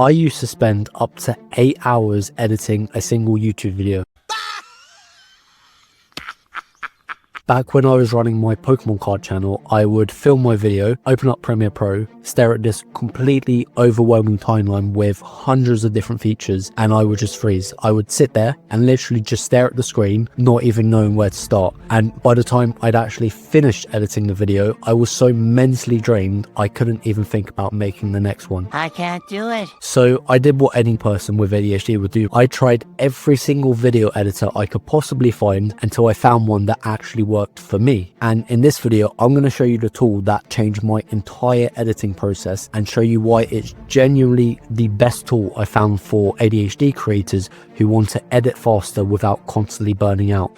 I used to spend up to 8 hours editing a single YouTube video. Back when I was running my Pokemon card channel, I would film my video, open up Premiere Pro, stare at this completely overwhelming timeline with hundreds of different features, and I would just freeze. I would sit there and literally just stare at the screen, not even knowing where to start. And by the time I'd actually finished editing the video, I was so mentally drained, I couldn't even think about making the next one. I can't do it. So I did what any person with ADHD would do. I tried every single video editor I could possibly find until I found one that actually worked for me. And in this video, I'm going to show you the tool that changed my entire editing process and show you why it's genuinely the best tool I found for ADHD creators who want to edit faster without constantly burning out.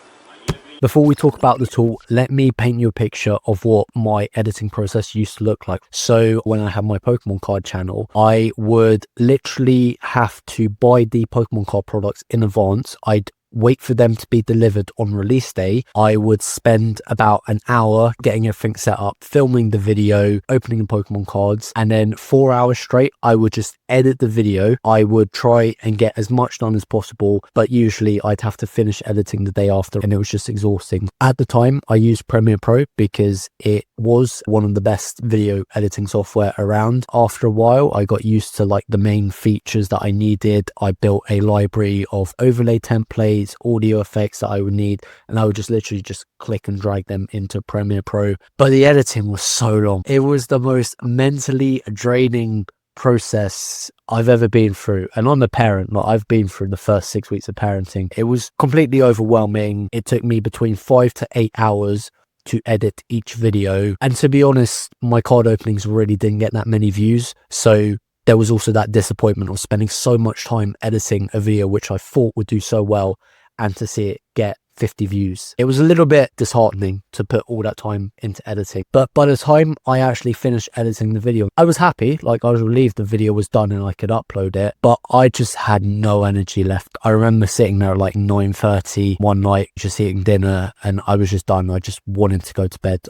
Before we talk about the tool, let me paint you a picture of what my editing process used to look like. So when I had my Pokemon card channel, I would literally have to buy the Pokemon card products in advance. I'd wait for them to be delivered on release day. I would spend about an hour getting everything set up, filming the video, opening the Pokemon cards, and then 4 hours straight, I would just edit the video. I would try and get as much done as possible, but usually I'd have to finish editing the day after, and it was just exhausting. At the time, I used Premiere Pro because it was one of the best video editing software around. After a while, I got used to like the main features that I needed. I built a library of overlay templates, audio effects that I would need, and I would just literally just click and drag them into Premiere Pro. But the editing was so long. It was the most mentally draining process I've ever been through, and I'm a parent. Like, I've been through the first 6 weeks of parenting. It was completely overwhelming. It took me between 5 to 8 hours to edit each video, and to be honest, my card openings really didn't get that many views, so there was also that disappointment of spending so much time editing a video which I thought would do so well, and to see it get 50 views. It was a little bit disheartening to put all that time into editing. But by the time I actually finished editing the video, I was happy. Like, I was relieved the video was done and I could upload it, but I just had no energy left. I remember sitting there at like 9:30 one night, just eating dinner, and I was just done. I just wanted to go to bed.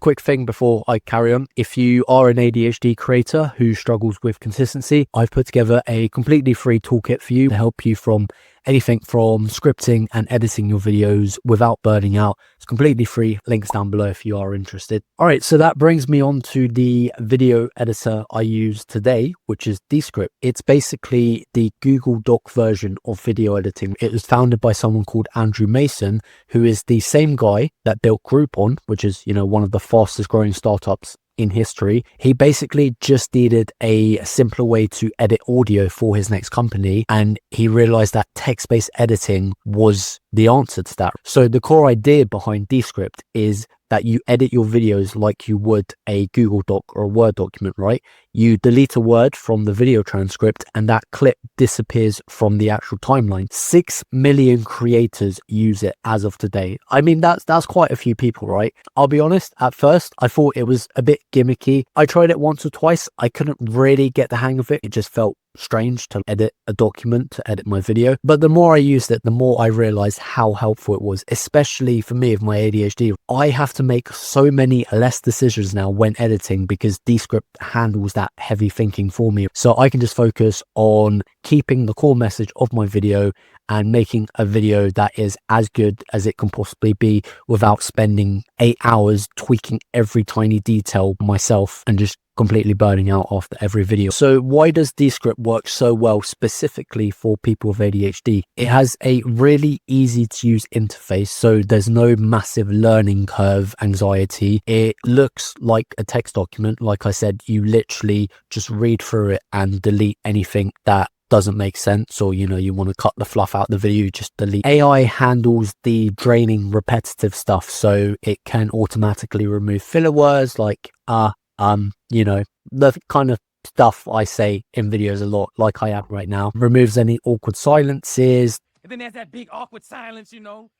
Quick thing before I carry on, if you are an ADHD creator who struggles with consistency, I've put together a completely free toolkit for you to help you from anything from scripting and editing your videos without burning out. It's completely free. Links down below if you are interested. All right, so that brings me on to the video editor I use today, which is Descript. It's basically the Google Doc version of video editing. It was founded by someone called Andrew Mason, who is the same guy that built Groupon, which is, you know, one of the fastest growing startups in history. He basically just needed a simpler way to edit audio for his next company, and he realized that text-based editing was the answer to that. So the core idea behind Descript is that you edit your videos like you would a Google Doc or a Word document, right? You delete a word from the video transcript and that clip disappears from the actual timeline. 6 million creators use it as of today. I mean, that's quite a few people, right? I'll be honest, at first I thought it was a bit gimmicky. I tried it once or twice. I couldn't really get the hang of it. It just felt strange to edit a document, to edit my video. But the more I used it, the more I realized how helpful it was, especially for me with my ADHD. I have to make so many less decisions now when editing because Descript handles that heavy thinking for me. So I can just focus on keeping the core message of my video and making a video that is as good as it can possibly be without spending 8 hours tweaking every tiny detail myself and just completely burning out after every video. So why does Descript work so well specifically for people with ADHD? It has a really easy to use interface, so there's no massive learning curve anxiety. It looks like a text document. Like I said, you literally just read through it and delete anything that doesn't make sense, or, you know, you want to cut the fluff out the video, you just delete. AI handles the draining repetitive stuff, so it can automatically remove filler words like you know, the kind of stuff I say in videos a lot, like I am right now. Removes any awkward silences. And then there's that big awkward silence, you know.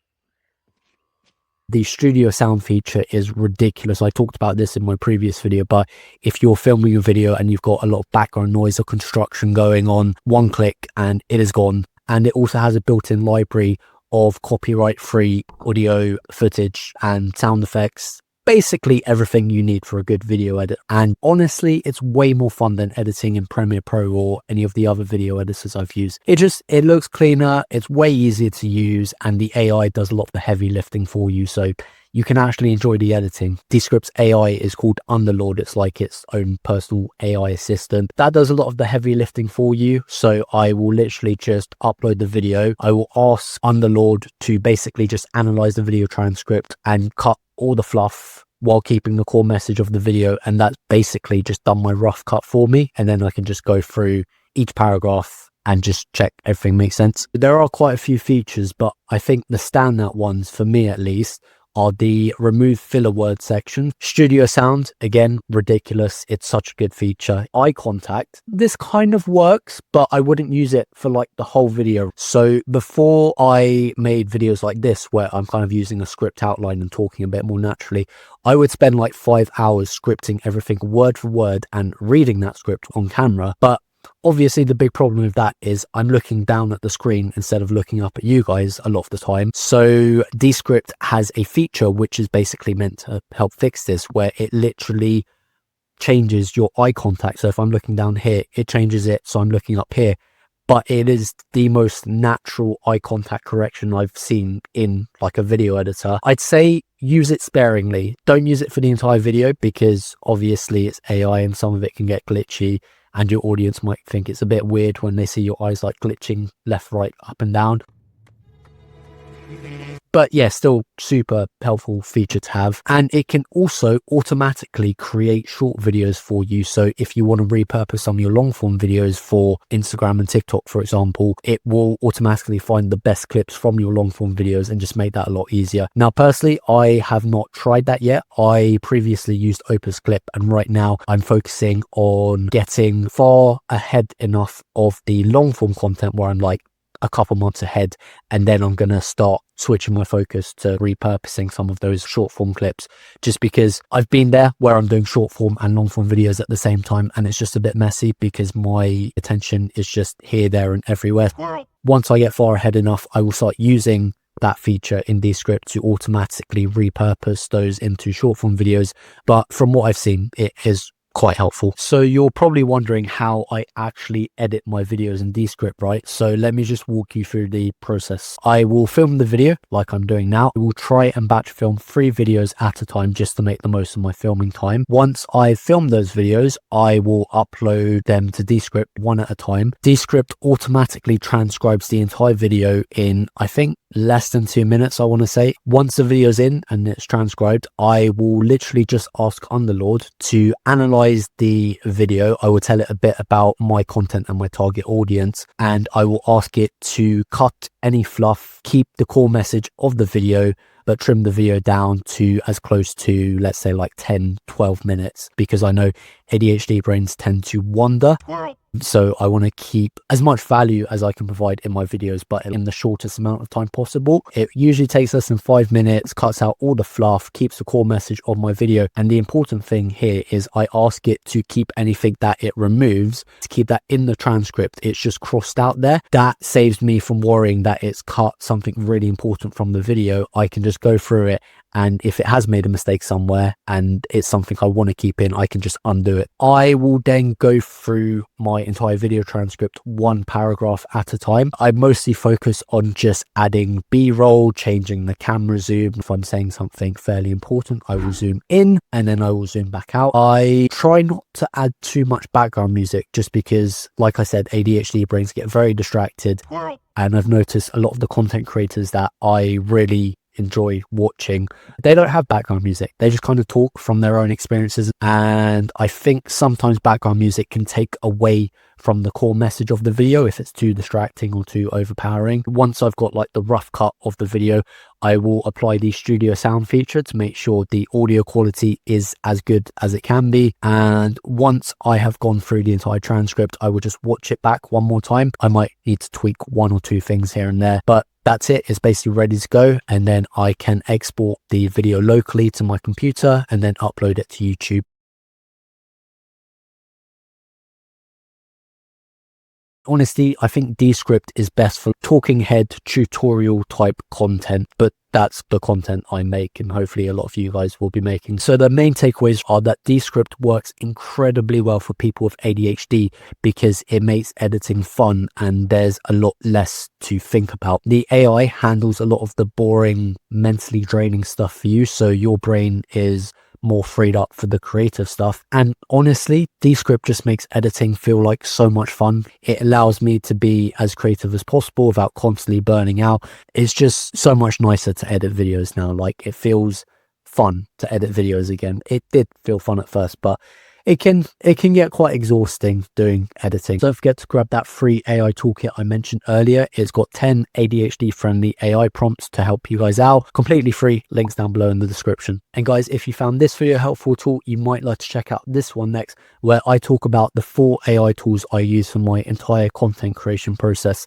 The studio sound feature is ridiculous. I talked about this in my previous video, but if you're filming a video and you've got a lot of background noise or construction going on, one click and it is gone. And it also has a built-in library of copyright-free audio footage and sound effects basically everything you need for a good video edit. And honestly, it's way more fun than editing in Premiere Pro or any of the other video editors I've used. It looks cleaner, it's way easier to use, and the AI does a lot of the heavy lifting for you, so you can actually enjoy the editing. Descript's AI is called Underlord. It's like its own personal AI assistant that does a lot of the heavy lifting for you. So I will literally just upload the video. I will ask Underlord to basically just analyze the video transcript and cut all the fluff while keeping the core message of the video, and that's basically just done my rough cut for me, and then I can just go through each paragraph and just check everything makes sense. There are quite a few features, but I think the standout ones, for me at least, are the remove filler word section. Studio sound, again, ridiculous. It's such a good feature. Eye contact, this kind of works, but I wouldn't use it for like the whole video. So before I made videos like this, where I'm kind of using a script outline and talking a bit more naturally, I would spend like 5 hours scripting everything word for word and reading that script on camera. But obviously the big problem with that is I'm looking down at the screen instead of looking up at you guys a lot of the time. So Descript has a feature which is basically meant to help fix this, where it literally changes your eye contact. So if I'm looking down here, it changes it so I'm looking up here. But it is the most natural eye contact correction I've seen in like a video editor. I'd say use it sparingly. Don't use it for the entire video, because obviously it's AI and some of it can get glitchy, and your audience might think it's a bit weird when they see your eyes like glitching left, right, up and down. But yeah, still super helpful feature to have. And it can also automatically create short videos for you. So if you want to repurpose some of your long form videos for Instagram and TikTok, for example, it will automatically find the best clips from your long form videos and just make that a lot easier. Now, personally, I have not tried that yet. I previously used Opus Clip, and right now I'm focusing on getting far ahead enough of the long form content where I'm like a couple months ahead, and then I'm going to start switching my focus to repurposing some of those short form clips, just because I've been there where I'm doing short form and long form videos at the same time, and it's just a bit messy because my attention is just here, there and everywhere. Once I get far ahead enough, I will start using that feature in Descript to automatically repurpose those into short form videos. But from what I've seen, it is quite helpful. So you're probably wondering how I actually edit my videos in Descript, right? So let me just walk you through the process. I will film the video like I'm doing now. I will try and batch film 3 videos at a time just to make the most of my filming time. Once I've filmed those videos, I will upload them to Descript one at a time. Descript automatically transcribes the entire video in, I think, less than 2 minutes, I want to say. Once the video's in and it's transcribed, I will literally just ask Underlord to analyze the video. I will tell it a bit about my content and my target audience, and I will ask it to cut any fluff, keep the core message of the video, but trim the video down to as close to, let's say, like 10-12 minutes, because I know ADHD brains tend to wander. So I want to keep as much value as I can provide in my videos, but in the shortest amount of time possible. It usually takes less than 5 minutes, cuts out all the fluff, keeps the core message of my video. And the important thing here is I ask it to keep anything that it removes, to keep that in the transcript. It's just crossed out there. That saves me from worrying that it's cut something really important from the video. I can just go through it, and if it has made a mistake somewhere and it's something I want to keep in, I can just undo it. I will then go through my entire video transcript one paragraph at a time. I mostly focus on just adding B-roll, changing the camera zoom. If I'm saying something fairly important, I will zoom in and then I will zoom back out. I try not to add too much background music, just because, like I said, ADHD brains get very distracted. And I've noticed a lot of the content creators that I really enjoy watching, they don't have background music. They just kind of talk from their own experiences, and I think sometimes background music can take away from the core message of the video if it's too distracting or too overpowering. Once I've got like the rough cut of the video, I will apply the studio sound feature to make sure the audio quality is as good as it can be. And once I have gone through the entire transcript, I will just watch it back one more time. I might need to tweak 1 or 2 things here and there, but that's it. It's basically ready to go, and then I can export the video locally to my computer and then upload it to YouTube. Honestly, I think Descript is best for talking head tutorial type content, but that's the content I make and hopefully a lot of you guys will be making. So the main takeaways are that Descript works incredibly well for people with ADHD because it makes editing fun and there's a lot less to think about. The AI handles a lot of the boring, mentally draining stuff for you, so your brain is more freed up for the creative stuff. And honestly, Descript just makes editing feel like so much fun. It allows me to be as creative as possible without constantly burning out. It's just so much nicer to edit videos now. Like, it feels fun to edit videos again. It did feel fun at first, but it can get quite exhausting doing editing. Don't forget to grab that free AI toolkit I mentioned earlier. It's got 10 ADHD friendly AI prompts to help you guys out. Completely free. Links down below in the description. And guys, if you found this video helpful at all, you might like to check out this one next, where I talk about the 4 AI tools I use for my entire content creation process.